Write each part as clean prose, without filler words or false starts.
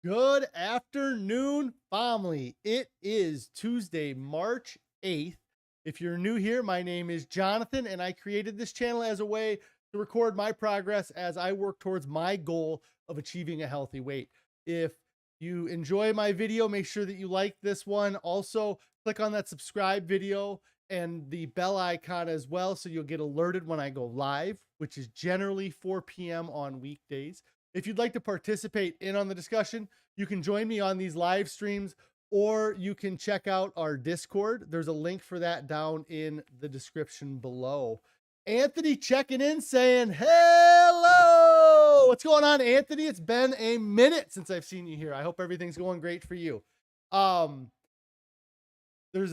Good afternoon, family. It is Tuesday, March 8th. If you're new here, my name is Jonathan, and I created this channel as a way to record my progress as I work towards my goal of achieving a healthy weight. If you enjoy my video, make sure that you like this one. Also, click on that subscribe video and the bell icon as well, so you'll get alerted when I go live, which is generally 4 p.m. on weekdays. If you'd like to participate in on the discussion, you can join me on these live streams, or you can check out our Discord. There's a link for that down in the description below. Anthony checking in saying, hello. What's going on, Anthony? It's been a minute since I've seen you here. I hope everything's going great for you. There's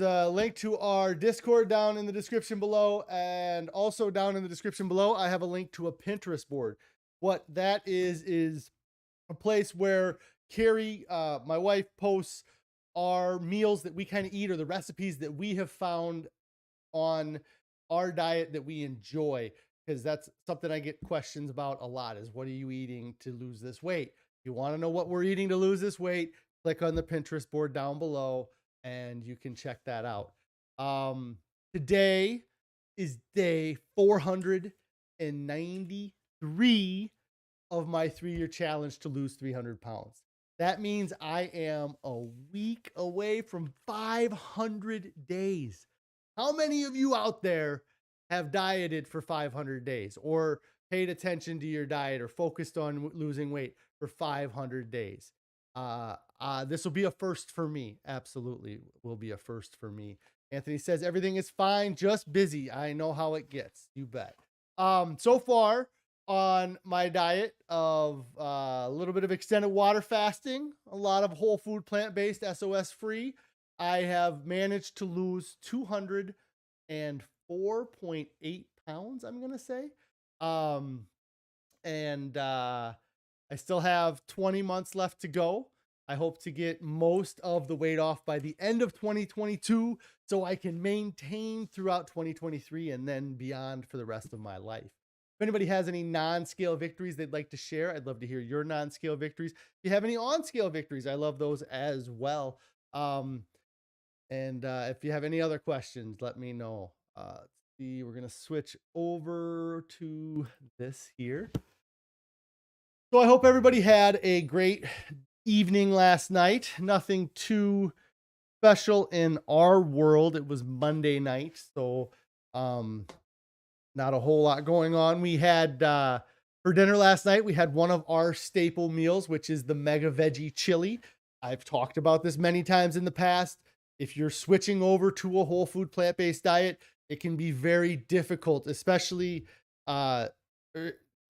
a link to our Discord down in the description below, and also down in the description below, I have a link to a Pinterest board. What that is a place where Carrie, my wife, posts our meals that we kind of eat, or the recipes that we have found on our diet that we enjoy, because that's something I get questions about a lot, is what are you eating to lose this weight? If you want to know what we're eating to lose this weight, click on the Pinterest board down below and you can check that out. Today is day 493 of my 3-year challenge to lose 300 pounds. That means I am a week away from 500 days. How many of you out there have dieted for 500 days, or paid attention to your diet, or focused on losing weight for 500 days? This will be a first for me. Absolutely will be a first for me. Anthony says everything is fine, just busy. I know how it gets. You bet. So far on my diet of a little bit of extended water fasting, a lot of whole food, plant-based, SOS free, I have managed to lose 204.8 pounds, I'm going to say. I still have 20 months left to go. I hope to get most of the weight off by the end of 2022, so I can maintain throughout 2023 and then beyond for the rest of my life. If anybody has any non-scale victories they'd like to share, I'd love to hear your non-scale victories. If you have any on-scale victories, I love those as well. If you have any other questions, let me know. Let's see, we're going to switch over to this here. So I hope everybody had a great evening last night. Nothing too special in our world. It was Monday night, so not a whole lot going on. We had for dinner last night, we had one of our staple meals, which is the mega veggie chili. I've talked about this many times in the past. If you're switching over to a whole food plant-based diet, it can be very difficult, especially if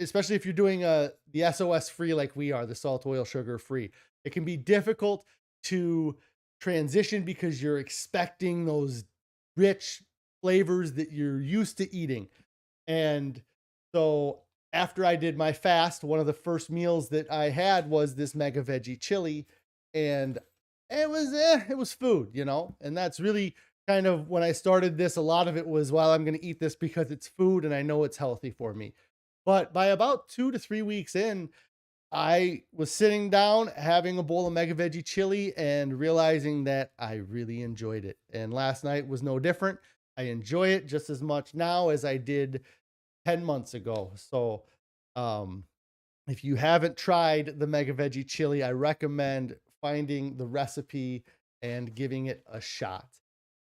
you're doing the SOS free like we are, the salt, oil, sugar free. It can be difficult to transition because you're expecting those rich flavors that you're used to eating. And so after I did my fast, one of the first meals that I had was this mega veggie chili, and it was food, you know. And that's really kind of when I started this, a lot of it was, well, I'm going to eat this because it's food and I know it's healthy for me. But by about 2 to 3 weeks in, I was sitting down having a bowl of mega veggie chili and realizing that I really enjoyed it. And last night was no different. I enjoy it just as much now as I did 10 months ago. So if you haven't tried the mega veggie chili, I recommend finding the recipe and giving it a shot.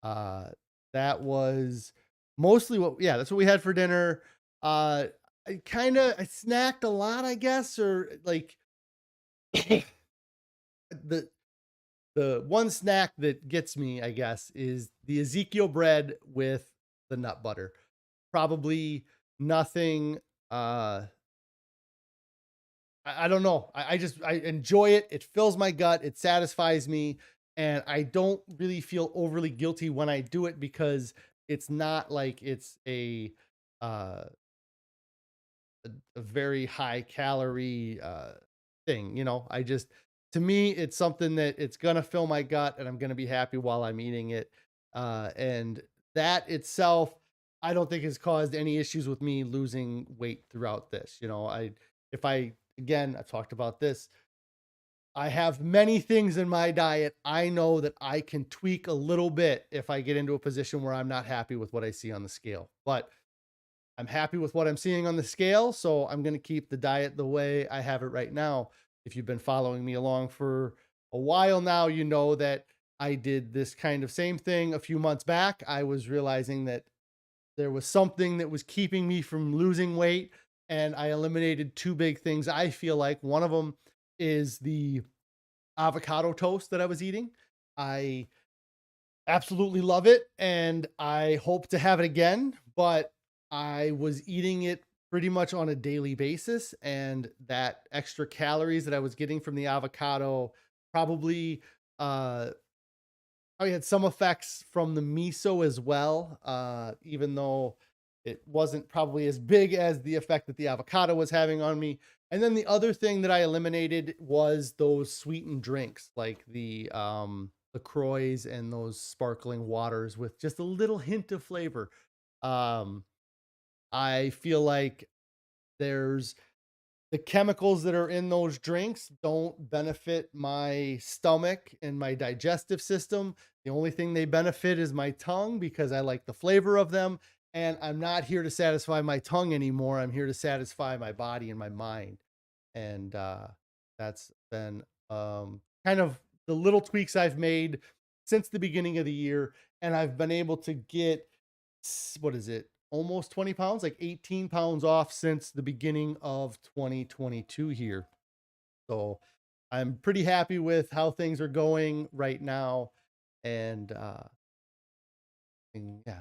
That was mostly that's what we had for dinner. I snacked a lot, I guess, or like the one snack that gets me, I guess, is the Ezekiel bread with the nut butter. Probably nothing. I don't know. I enjoy it. It fills my gut. It satisfies me. And I don't really feel overly guilty when I do it, because it's not like it's a very high calorie thing. You know, to me, it's something that it's going to fill my gut and I'm going to be happy while I'm eating it. And that itself, I don't think has caused any issues with me losing weight throughout this. You know, again, I've talked about this. I have many things in my diet I know that I can tweak a little bit if I get into a position where I'm not happy with what I see on the scale. But I'm happy with what I'm seeing on the scale, so I'm going to keep the diet the way I have it right now. If you've been following me along for a while now, you know that I did this kind of same thing a few months back. I was realizing that there was something that was keeping me from losing weight, and I eliminated two big things. I feel like one of them is the avocado toast that I was eating. I absolutely love it, and I hope to have it again, but I was eating it pretty much on a daily basis, and that extra calories that I was getting from the avocado probably uh I had some effects from the miso as well, even though it wasn't probably as big as the effect that the avocado was having on me. And then the other thing that I eliminated was those sweetened drinks, like the Croix and those sparkling waters with just a little hint of flavor. Um, I feel like there's the chemicals that are in those drinks don't benefit my stomach and my digestive system. The only thing they benefit is my tongue because I like the flavor of them. And I'm not here to satisfy my tongue anymore. I'm here to satisfy my body and my mind. And that's been kind of the little tweaks I've made since the beginning of the year. And I've been able to get, what is it, almost 20 pounds, like 18 pounds off since the beginning of 2022 here. So I'm pretty happy with how things are going right now. And yeah,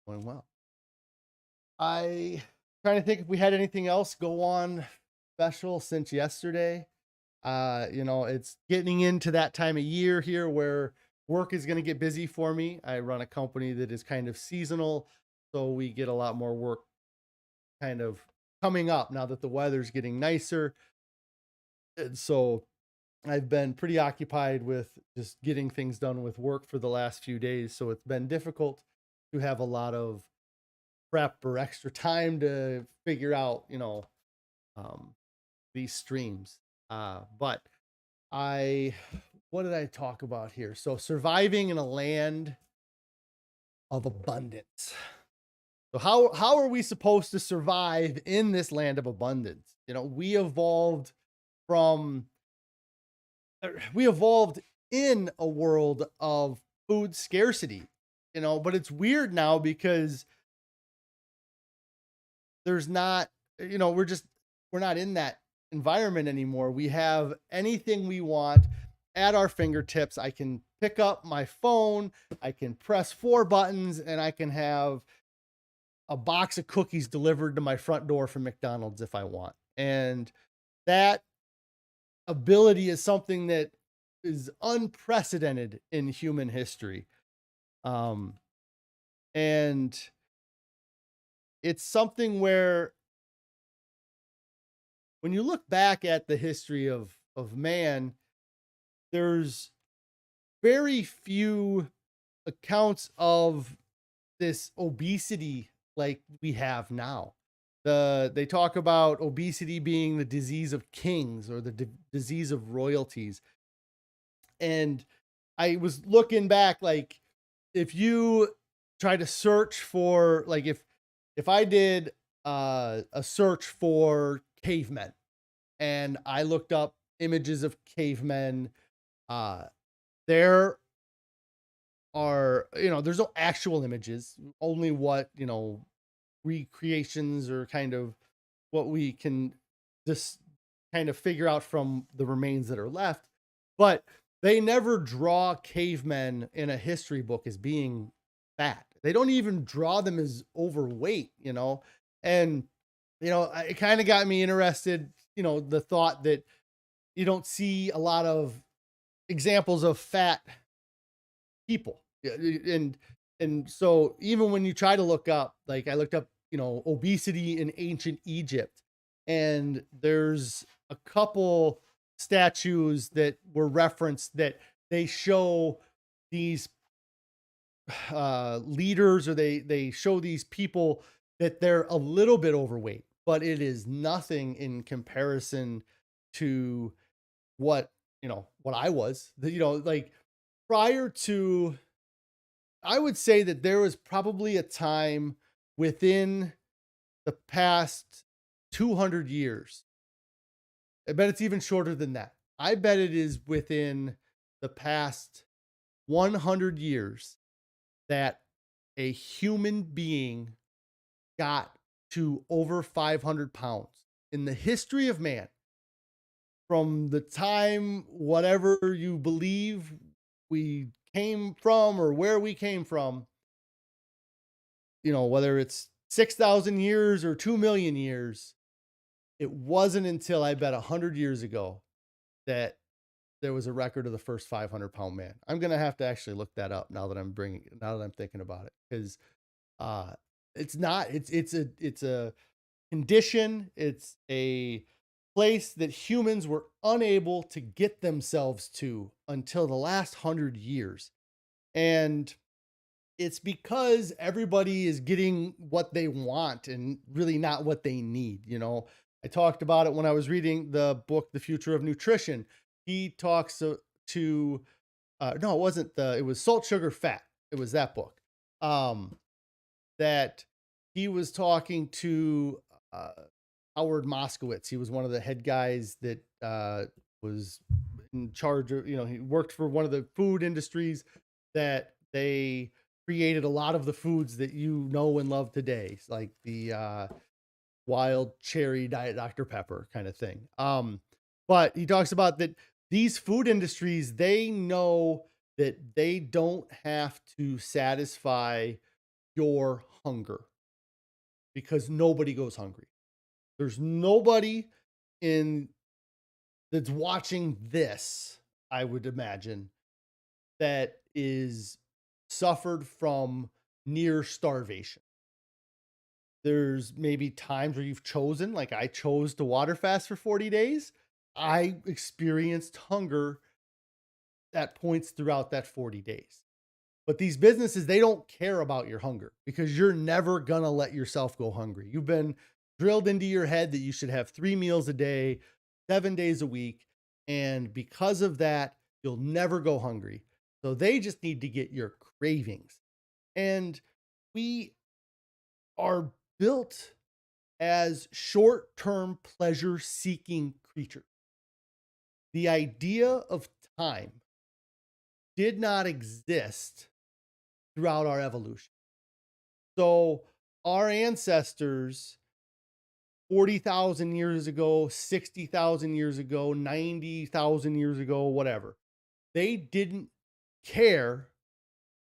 going well. I trying to think if we had anything else go on special since yesterday. It's getting into that time of year here where work is going to get busy for me. I run a company that is kind of seasonal, so we get a lot more work kind of coming up now that the weather's getting nicer. And so I've been pretty occupied with just getting things done with work for the last few days. So it's been difficult to have a lot of prep or extra time to figure out, um, these streams. But what did I talk about here? So surviving in a land of abundance. So how are we supposed to survive in this land of abundance? We evolved from we evolved in a world of food scarcity, but it's weird now because there's not, we're not in that environment anymore. We have anything we want at our fingertips. I can pick up my phone, I can press four buttons, and I can have a box of cookies delivered to my front door from McDonald's if I want. And that ability is something that is unprecedented in human history. Um, and it's something where when you look back at the history of man, there's very few accounts of this obesity like we have now. They talk about obesity being the disease of kings or the disease of royalties. And I was looking back, like if you try to search for, like if I did a search for cavemen and I looked up images of cavemen, uh there there's no actual images, only what, recreations or kind of what we can just kind of figure out from the remains that are left. But they never draw cavemen in a history book as being fat. They don't even draw them as overweight, and it kind of got me interested, the thought that you don't see a lot of examples of fat people. And so even when you try to look up, like I looked up, obesity in ancient Egypt, and there's a couple statues that were referenced that they show these leaders, or they show these people that they're a little bit overweight, but it is nothing in comparison to what what I was, like prior to, I would say that there was probably a time within the past 200 years. I bet it's even shorter than that. I bet it is within the past 100 years that a human being got to over 500 pounds in the history of man. From the time, whatever you believe we came from or where we came from, whether it's 6,000 years or 2 million years, it wasn't until I bet 100 years ago that there was a record of the first 500-pound man. I'm going to have to actually look that up now that I'm thinking about it. Cause, it's not, it's a condition. It's a place that humans were unable to get themselves to until the last 100 years. And it's because everybody is getting what they want and really not what they need. I talked about it when I was reading the book, The Future of Nutrition. He talks to, no, it was Salt, Sugar, Fat. It was that book. That he was talking to Howard Moskowitz. He was one of the head guys that was in charge of, he worked for one of the food industries that they created a lot of the foods that you know and love today, like the wild cherry Diet Dr. Pepper kind of thing. But he talks about that these food industries, they know that they don't have to satisfy your hunger because nobody goes hungry. There's nobody in that's watching this, I would imagine, that is suffered from near starvation. There's maybe times where you've chosen, like I chose to water fast for 40 days. I experienced hunger at points throughout that 40 days. But these businesses, they don't care about your hunger because you're never going to let yourself go hungry. You've been drilled into your head that you should have 3 meals a day, 7 days a week. And because of that, you'll never go hungry. So they just need to get your cravings. And we are built as short-term pleasure-seeking creatures. The idea of time did not exist throughout our evolution. So our ancestors 40,000 years ago, 60,000 years ago, 90,000 years ago, whatever, they didn't care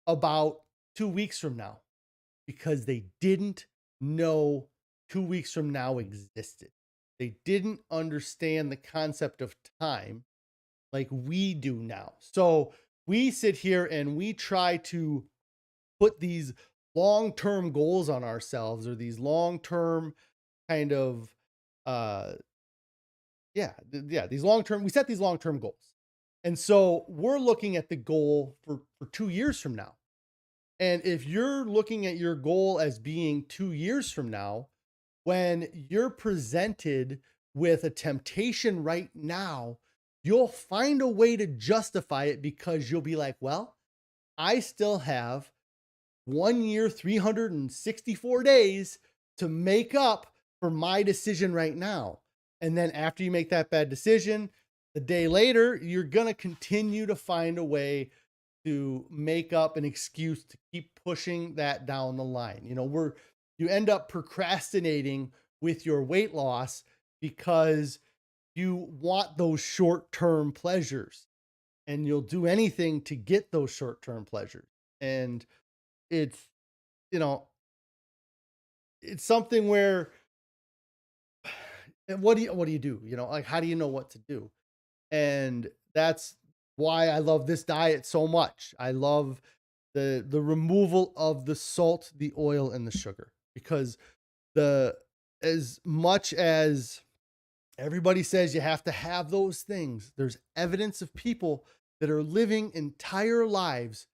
about 2 weeks from now because they didn't know 2 weeks from now existed. They didn't understand the concept of time like we do now. So we sit here and we try to put these long-term goals on ourselves, or these long-term kind of we set these long-term goals. And so we're looking at the goal for 2 years from now. And if you're looking at your goal as being 2 years from now, when you're presented with a temptation right now, you'll find a way to justify it because you'll be like, well, I still have 1 year, 364 days to make up for my decision right now. And then after you make that bad decision, the day later, you're going to continue to find a way to make up an excuse to keep pushing that down the line. You end up procrastinating with your weight loss because you want those short-term pleasures, and you'll do anything to get those short-term pleasures. And it's, you know, it's something where what do you do? Like, how do you know what to do? And that's why I love this diet so much. I love the removal of the salt, the oil, and the sugar, because as much as everybody says you have to have those things, there's evidence of people that are living entire lives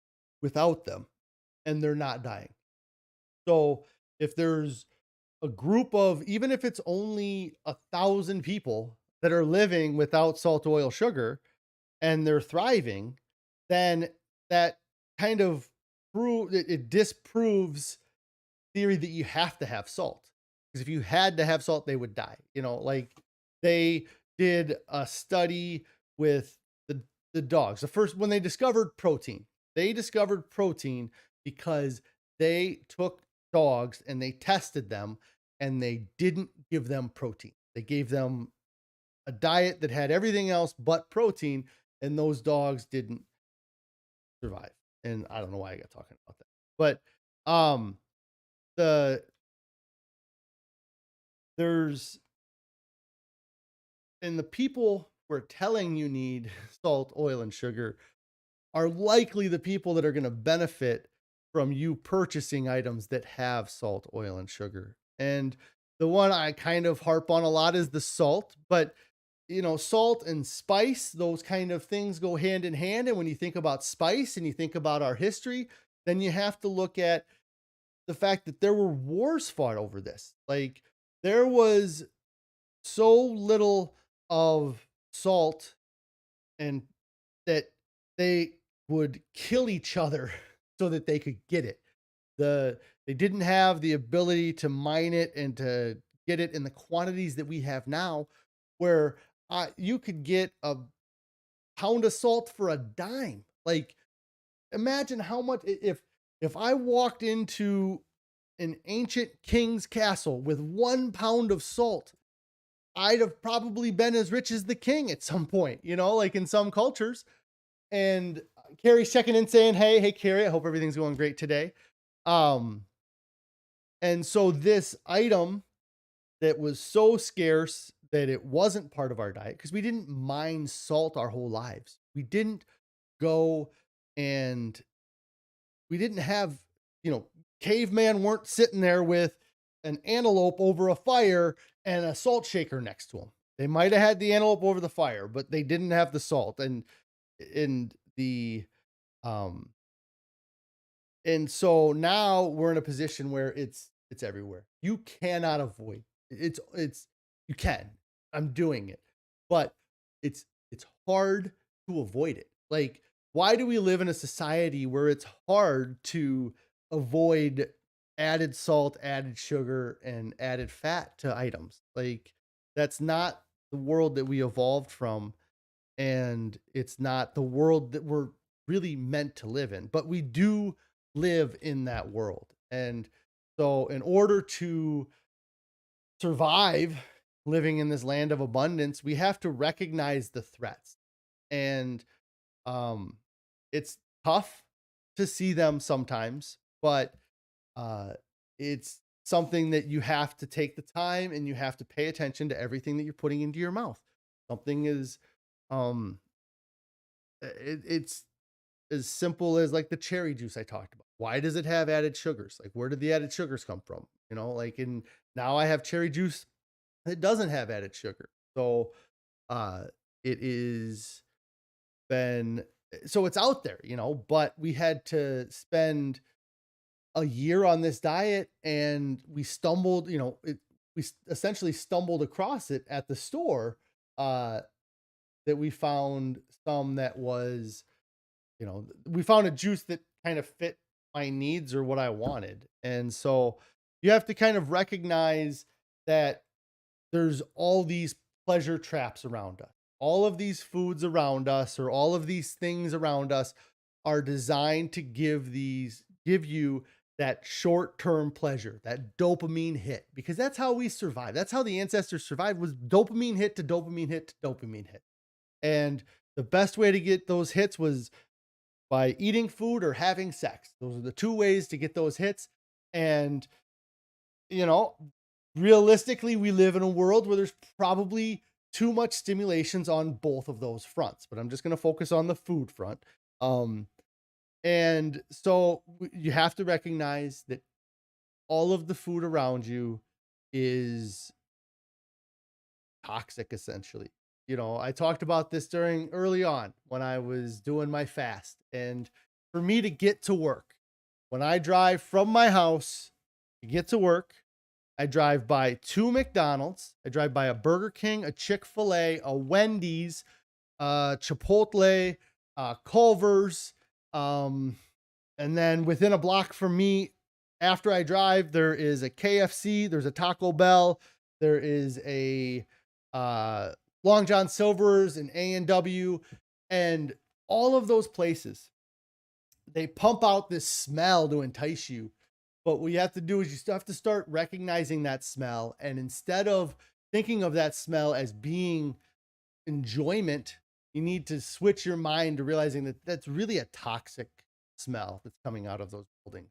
without them and they're not dying. So if there's a group of, even if it's only 1,000 people that are living without salt, oil, sugar, and they're thriving, then that kind of it disproves theory that you have to have salt. Because if you had to have salt, they would die. Like they did a study with the dogs. The first when they discovered protein because they took dogs and they tested them and they didn't give them protein. They gave them a diet that had everything else but protein, and those dogs didn't survive. And I don't know why I got talking about that. But the there's and the people who are telling you need salt, oil, and sugar are likely the people that are going to benefit from you purchasing items that have salt, oil, and sugar. And the one I kind of harp on a lot is the salt, but salt and spice, those kind of things go hand in hand. And when you think about spice and you think about our history, then you have to look at the fact that there were wars fought over this. Like there was so little of salt and that they would kill each other so that they could get it. They didn't have the ability to mine it and to get it in the quantities that we have now, where you could get a pound of salt for a dime. Like, imagine how much if I walked into an ancient king's castle with 1 pound of salt, I'd have probably been as rich as the king at some point, like in some cultures. And Carrie's checking in saying, hey, Carrie, I hope everything's going great today. And so this item that was so scarce that it wasn't part of our diet, because we didn't mine salt our whole lives. We didn't go and we didn't have, caveman weren't sitting there with an antelope over a fire and a salt shaker next to them. They might have had the antelope over the fire, but they didn't have the salt. And so now we're in a position where it's everywhere. You cannot avoid you can. I'm doing it, but it's hard to avoid it. Like, why do we live in a society where it's hard to avoid added salt, added sugar, and added fat to items? Like, that's not the world that we evolved from, and it's not the world that we're really meant to live in. But we do live in that world. And so in order to survive living in this land of abundance, we have to recognize the threats. And it's tough to see them sometimes, but it's something that you have to take the time and you have to pay attention to everything that you're putting into your mouth. Something is it's as simple as like the cherry juice I talked about. Why does it have added sugars? Like, where did the added sugars come from? Like, and now I have cherry juice that doesn't have added sugar. So it is been so it's out there, but we had to spend a year on this diet, and we stumbled, we essentially stumbled across it at the store, that we found some that was, we found a juice that kind of fit my needs or what I wanted. And so you have to kind of recognize that there's all these pleasure traps around us. All of these foods around us, or all of these things around us, are designed to give you that short-term pleasure, that dopamine hit, because that's how we survive. That's how the ancestors survived, was dopamine hit to dopamine hit to dopamine hit. And the best way to get those hits was by eating food or having sex. Those are the two ways to get those hits. And, realistically, we live in a world where there's probably too much stimulations on both of those fronts, but I'm just going to focus on the food front. And so you have to recognize that all of the food around you is toxic, essentially. I talked about this early on when I was doing my fast. And for me to get to work, when I drive from my house to get to work, I drive by 2 McDonald's, I drive by a Burger King, a Chick-fil-A, a Wendy's, Chipotle, Culver's, um, and then within a block from me, after I drive, there is a KFC, there's a Taco Bell, there is a uh, Long John Silver's, an A&W, and all of those places, they pump out this smell to entice you. But what you have to do is you still have to start recognizing that smell. And instead of thinking of that smell as being enjoyment, you need to switch your mind to realizing that that's really a toxic smell that's coming out of those buildings.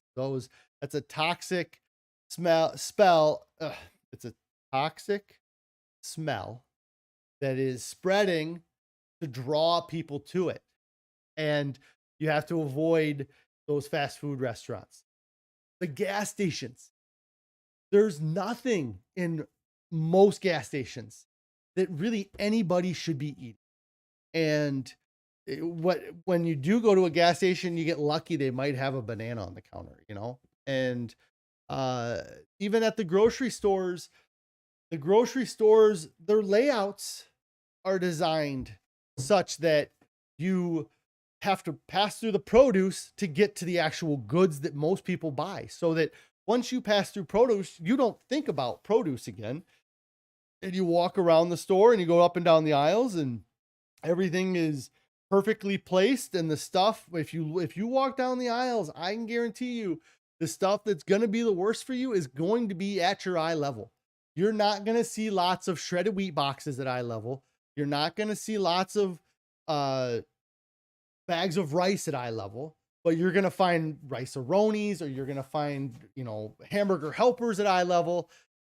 That's a toxic it's a toxic smell that is spreading to draw people to it. And you have to avoid those fast food restaurants. The gas stations. There's nothing in most gas stations that really anybody should be eating. And when you do go to a gas station, you get lucky they might have a banana on the counter, you know? And even at the grocery stores, their layouts are designed such that you have to pass through the produce to get to the actual goods that most people buy. So that once you pass through produce, you don't think about produce again. And you walk around the store and you go up and down the aisles and everything is perfectly placed. And the stuff, if you walk down the aisles, I can guarantee you the stuff that's going to be the worst for you is going to be at your eye level. You're not going to see lots of shredded wheat boxes at eye level. You're not going to see lots of bags of rice at eye level, but you're going to find rice-a-ronis, or you're going to find, hamburger helpers at eye level.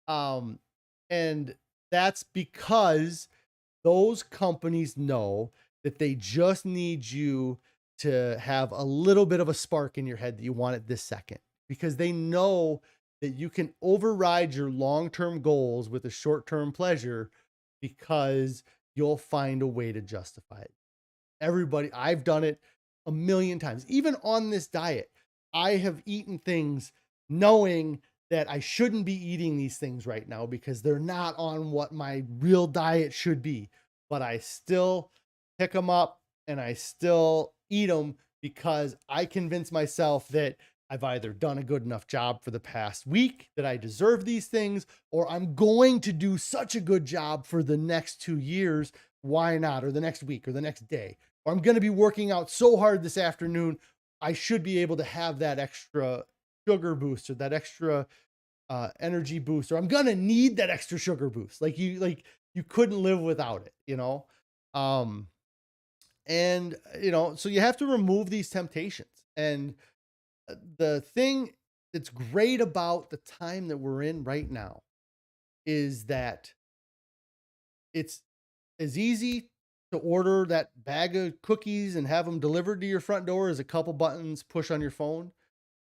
And that's because those companies know that they just need you to have a little bit of a spark in your head that you want it this second, because they know that you can override your long-term goals with a short-term pleasure because you'll find a way to justify it. Everybody, I've done it a million times. Even on this diet, I have eaten things knowing that I shouldn't be eating these things right now because they're not on what my real diet should be. But I still pick them up and I still eat them because I convince myself that I've either done a good enough job for the past week that I deserve these things, or I'm going to do such a good job for the next 2 years. Why not? Or the next week or the next day, or I'm going to be working out so hard this afternoon. I should be able to have that extra sugar boost or that extra energy boost, or I'm going to need that extra sugar boost. Like you couldn't live without it, so you have to remove these temptations. And the thing that's great about the time that we're in right now is that it's as easy to order that bag of cookies and have them delivered to your front door as a couple buttons push on your phone.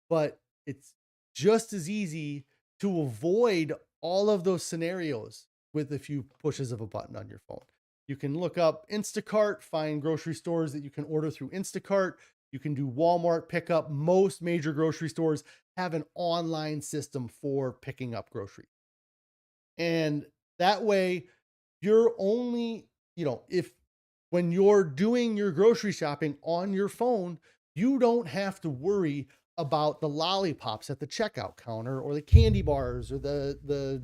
But it's just as easy to avoid all of those scenarios with a few pushes of a button on your phone. You can look up Instacart, find grocery stores that you can order through Instacart. You can do Walmart pickup. Most major grocery stores have an online system for picking up groceries. And that way, you're only, when you're doing your grocery shopping on your phone, you don't have to worry about the lollipops at the checkout counter or the candy bars or the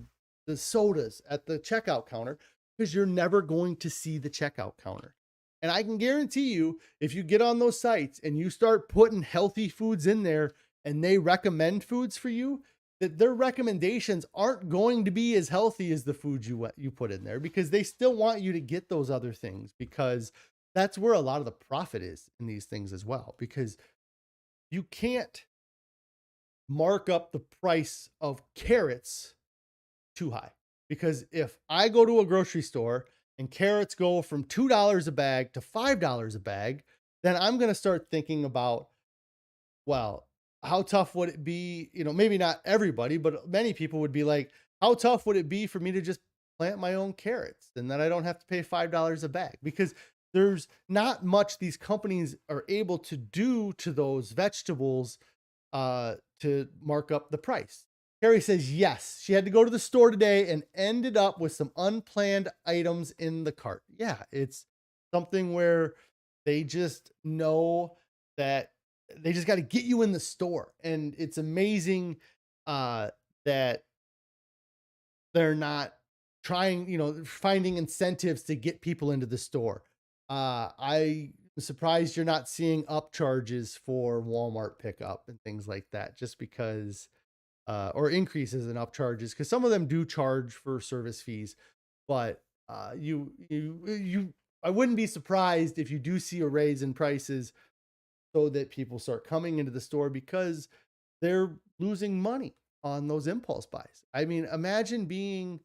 sodas at the checkout counter, because you're never going to see the checkout counter. And I can guarantee you, if you get on those sites and you start putting healthy foods in there and they recommend foods for you, that their recommendations aren't going to be as healthy as the foods you put in there, because they still want you to get those other things, because that's where a lot of the profit is in these things as well. Because you can't mark up the price of carrots too high, because if I go to a grocery store and carrots go from $2 a bag to $5 a bag, then I'm going to start thinking about, well, how tough would it be? Maybe not everybody, but many people would be like, how tough would it be for me to just plant my own carrots and that I don't have to pay $5 a bag? Because there's not much these companies are able to do to those vegetables to mark up the price. Carrie says yes, she had to go to the store today and ended up with some unplanned items in the cart. Yeah, it's something where they just know that they just got to get you in the store. And it's amazing that they're not trying, finding incentives to get people into the store. I'm surprised you're not seeing upcharges for Walmart pickup and things like that, just because, or increases in upcharges, because some of them do charge for service fees. But I wouldn't be surprised if you do see a raise in prices so that people start coming into the store because they're losing money on those impulse buys. I mean, imagine being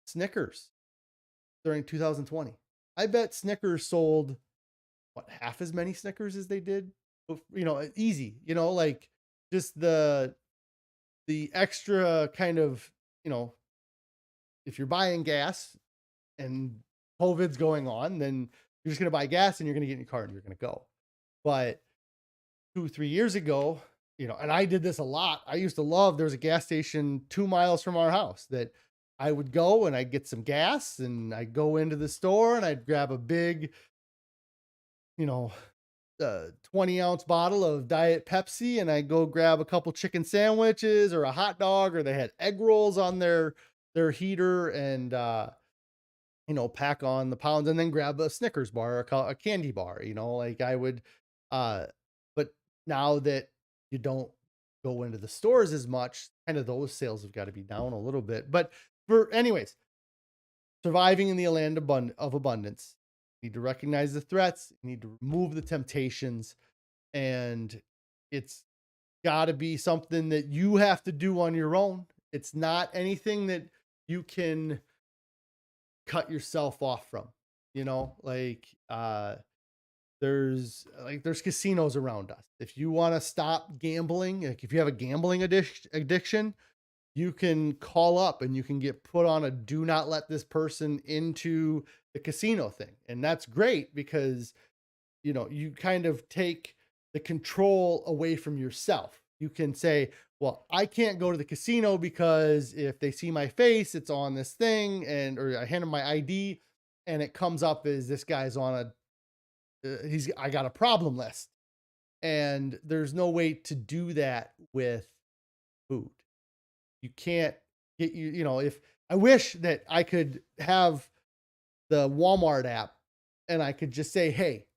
Snickers during 2020. I bet Snickers sold what, half as many Snickers as they did, easy, like just the extra kind of, you know, if you're buying gas and COVID's going on, then you're just going to buy gas and you're going to get in your car and you're going to go. But 2, 3 years ago, and I did this a lot. I used to love, there was a gas station 2 miles from our house that I would go and I'd get some gas and I'd go into the store and I'd grab a big, you know, 20-ounce bottle of Diet Pepsi and I'd go grab a couple chicken sandwiches or a hot dog, or they had egg rolls on their heater, and pack on the pounds and then grab a Snickers bar or a candy bar, like I would, but now that you don't go into the stores as much, kind of those sales have got to be down a little bit. But anyways, surviving in the land of abundance, you need to recognize the threats, you need to remove the temptations, and it's got to be something that you have to do on your own. It's not anything that you can cut yourself off from, like there's casinos around us. If you want to stop gambling, like if you have a gambling addiction, you can call up and you can get put on a do not let this person into the casino thing. And that's great because, you kind of take the control away from yourself. You can say, well, I can't go to the casino because if they see my face, it's on this thing, or I hand them my ID and it comes up as this guy's on I got a problem list. And there's no way to do that with food. You can't get if I wish that I could have the Walmart app and I could just say, hey,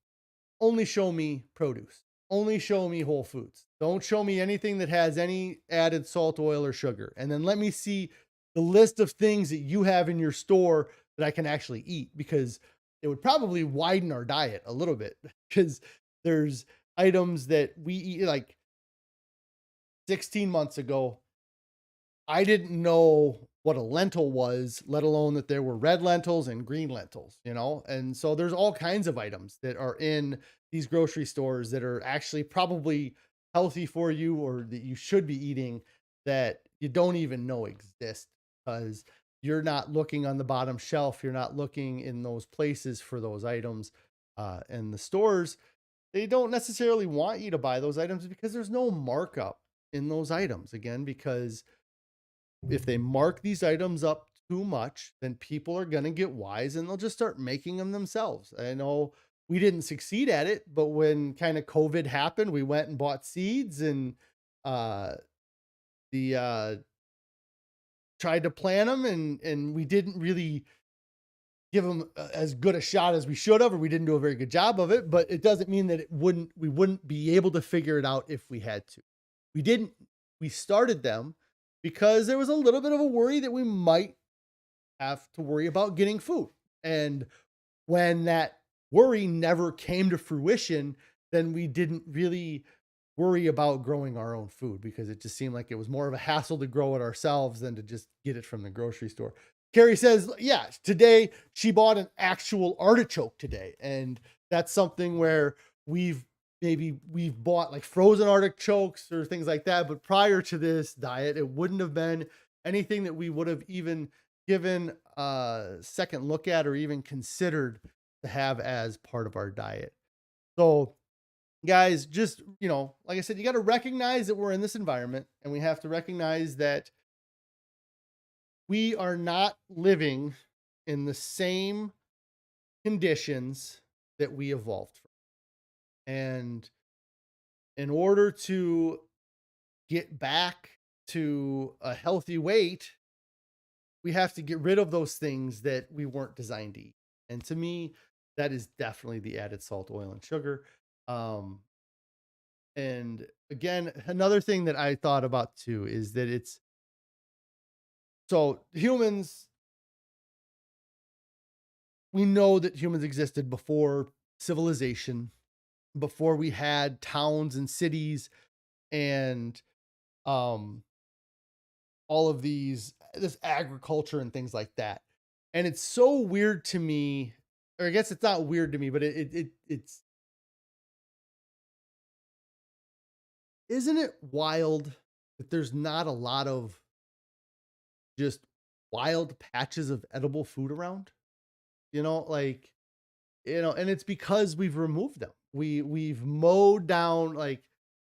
only show me produce, only show me whole foods. Don't show me anything that has any added salt, oil, or sugar. And then let me see the list of things that you have in your store that I can actually eat, because it would probably widen our diet a little bit, because there's items that we eat. Like 16 months ago, I didn't know what a lentil was, let alone that there were red lentils and green lentils, And so there's all kinds of items that are in these grocery stores that are actually probably healthy for you, or that you should be eating, that you don't even know exist, because you're not looking on the bottom shelf. You're not looking in those places for those items. And the stores, they don't necessarily want you to buy those items because there's no markup in those items. Again, because if they mark these items up too much, then people are going to get wise and they'll just start making them themselves. I know we didn't succeed at it, but when kind of COVID happened, we went and bought seeds and the tried to plant them, and we didn't really give them as good a shot as we should have, or we didn't do a very good job of it. But it doesn't mean that we wouldn't be able to figure it out if we had to. We started them because there was a little bit of a worry that we might have to worry about getting food. And when that worry never came to fruition, then we didn't really worry about growing our own food, because it just seemed like it was more of a hassle to grow it ourselves than to just get it from the grocery store. Carrie says, yeah, today she bought an actual artichoke today. And that's something where we've bought like frozen artichokes or things like that. But prior to this diet, it wouldn't have been anything that we would have even given a second look at or even considered to have as part of our diet. So guys, just, like I said, you got to recognize that we're in this environment, and we have to recognize that we are not living in the same conditions that we evolved from. And in order to get back to a healthy weight, we have to get rid of those things that we weren't designed to eat. And to me, that is definitely the added salt, oil, and sugar. Um, and again, another thing that I thought about too is that it's so humans, we know that humans existed before civilization, before we had towns and cities and um all of this agriculture and things like that. And it's so weird to me, or I guess it's not weird to me, but it's isn't it wild that there's not a lot of just wild patches of edible food around? You know, like, and it's because we've removed them. We've mowed down, like,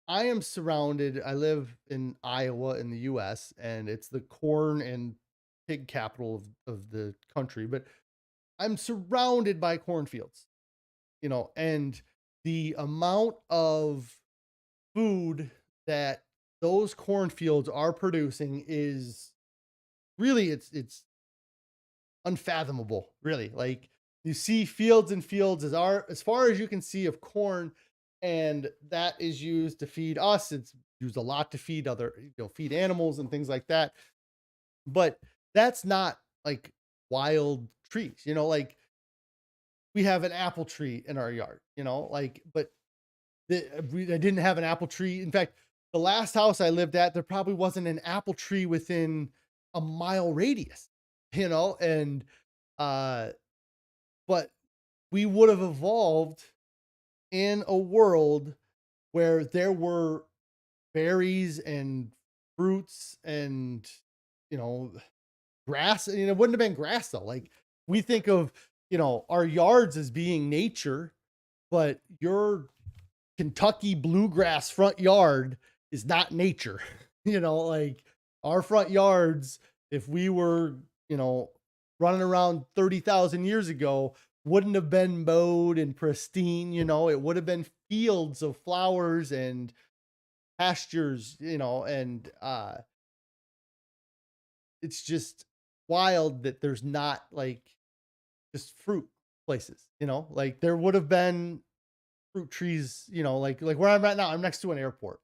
I am surrounded. I live in Iowa in the US, and it's the corn and pig capital of the country, but I'm surrounded by cornfields, and the amount of food that those cornfields are producing is really, it's unfathomable, really. Like, you see fields and fields as far as you can see of corn, and that is used to feed us. It's used a lot to feed other, feed animals and things like that. But that's not like wild trees, like we have an apple tree in our yard, like, but I didn't have an apple tree. In fact, the last house I lived at, there probably wasn't an apple tree within a mile radius, and uh, but we would have evolved in a world where there were berries and fruits and, you know, grass. And it wouldn't have been grass though. Like, we think of, our yards as being nature, but your Kentucky bluegrass front yard is not nature. Like, our front yards, if we were, you know, running around 30,000 years ago, wouldn't have been mowed and pristine. It would have been fields of flowers and pastures, and it's just wild that there's not like just fruit places, like there would have been fruit trees, like where I'm at now. I'm next to an airport.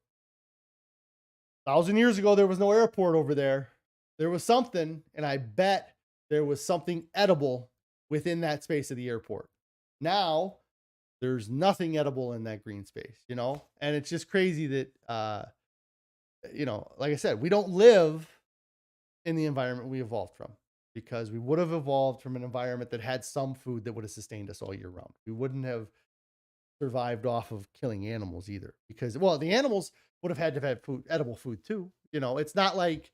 1,000 years ago, there was no airport over there. There was something, and I bet there was something edible within that space of the airport. Now, there's nothing edible in that green space, and it's just crazy that, like I said, we don't live in the environment we evolved from, because we would have evolved from an environment that had some food that would have sustained us all year round. We wouldn't have survived off of killing animals either, because, well, the animals would have had to have had food, edible food too. It's not like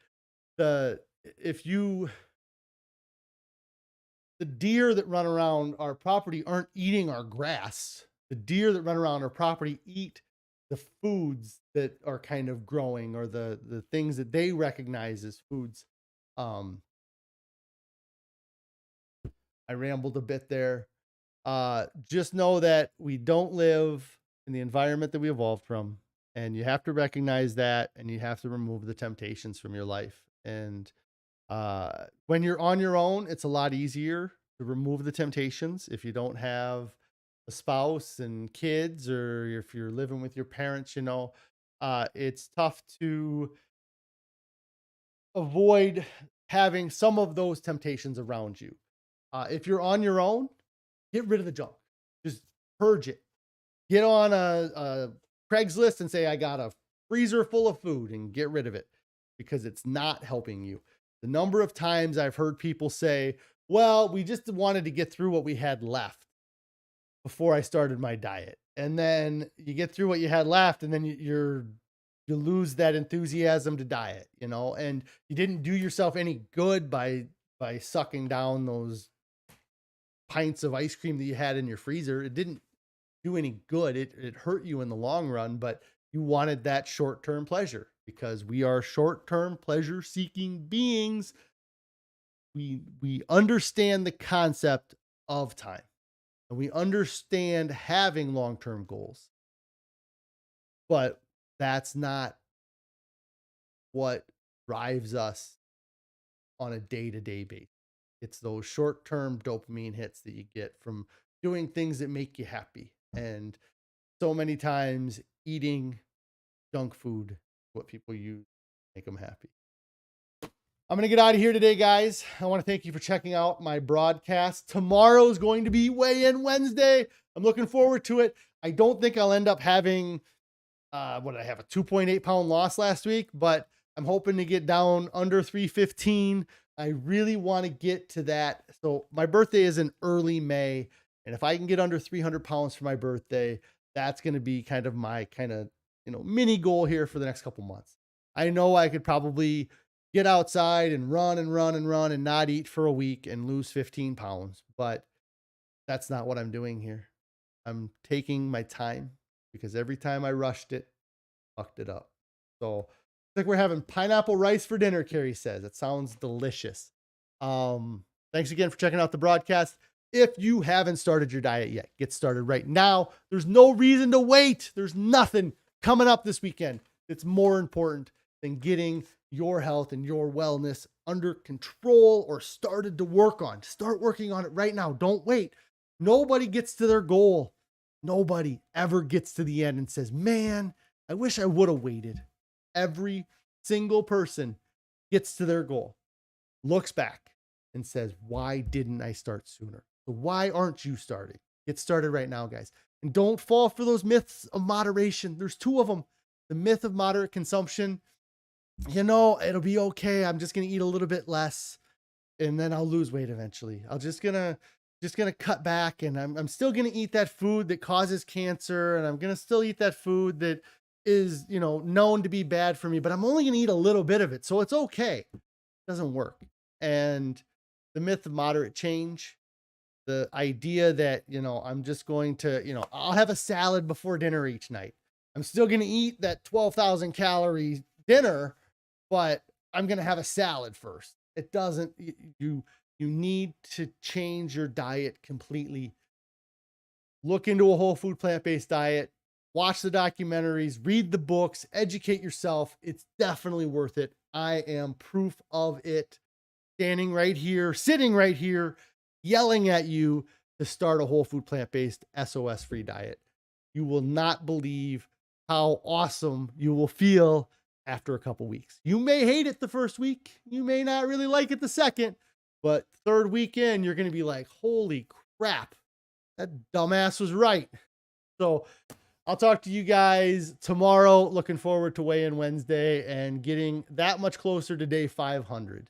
the if you the deer that run around our property aren't eating our grass. The deer that run around our property eat the foods that are kind of growing, or the things that they recognize as foods. Um, I rambled a bit there. Just know that we don't live in the environment that we evolved from, and you have to recognize that, and you have to remove the temptations from your life. And when you're on your own, it's a lot easier to remove the temptations if you don't have a spouse and kids, or if you're living with your parents. It's tough to avoid having some of those temptations around you. If you're on your own, get rid of the junk. Just purge it. Get on a Craigslist and say, I got a freezer full of food, and get rid of it, because it's not helping you. The number of times I've heard people say, well, we just wanted to get through what we had left before I started my diet. And then you get through what you had left, and then you lose that enthusiasm to diet, and you didn't do yourself any good by sucking down those pints of ice cream that you had in your freezer. It didn't do any good. It hurt you in the long run, but you wanted that short-term pleasure, because we are short-term pleasure seeking beings. We understand the concept of time. and we understand having long-term goals, but that's not what drives us on a day-to-day basis. It's those short-term dopamine hits that you get from doing things that make you happy. And so many times eating junk food, what people use to make them happy. I'm going to get out of here today, guys. I want to thank you for checking out my broadcast. Tomorrow is going to be weigh-in Wednesday. I'm looking forward to it. I don't think I'll end up having, what did I have, a 2.8 pound loss last week, but I'm hoping to get down under 315. I really want to get to that. So my birthday is in early May. And if I can get under 300 pounds for my birthday, that's going to be kind of my mini goal here for the next couple months. I know I could probably get outside and run and not eat for a week and lose 15 pounds, but that's not what I'm doing here. I'm taking my time because every time I rushed it, fucked it up. So I think we're having pineapple rice for dinner, Carrie says. It sounds delicious. Thanks again for checking out the broadcast. If you haven't started your diet yet, get started right now. There's no reason to wait. There's nothing coming up this weekend that's more important than getting your health and your wellness under control or started to work on. Start working on it right now. Don't wait. Nobody gets to their goal. Nobody ever gets to the end and says, man, I wish I would have waited. Every single person gets to their goal, looks back and says, why didn't I start sooner? So why aren't you starting? Get started right now, guys. And don't fall for those myths of moderation. There's two of them. The myth of moderate consumption. It'll be okay. I'm just going to eat a little bit less and then I'll lose weight eventually. I'll just going to cut back, and I'm still going to eat that food that causes cancer. And I'm going to still eat that food that is, known to be bad for me, but I'm only going to eat a little bit of it. So it's okay. It doesn't work. And the myth of moderate change, the idea that, I'm just going to, I'll have a salad before dinner each night. I'm still going to eat that 12,000 calorie dinner, but I'm going to have a salad first. It doesn't, you need to change your diet completely. Look into a whole food, plant-based diet, watch the documentaries, read the books, educate yourself. It's definitely worth it. I am proof of it. Standing right here, sitting right here, yelling at you to start a whole food, plant-based SOS free diet. You will not believe how awesome you will feel after a couple weeks. You may hate it the first week. You may not really like it the second, but third weekend, you're going to be like, holy crap, that dumbass was right. So I'll talk to you guys tomorrow. Looking forward to weigh-in Wednesday and getting that much closer to day 500.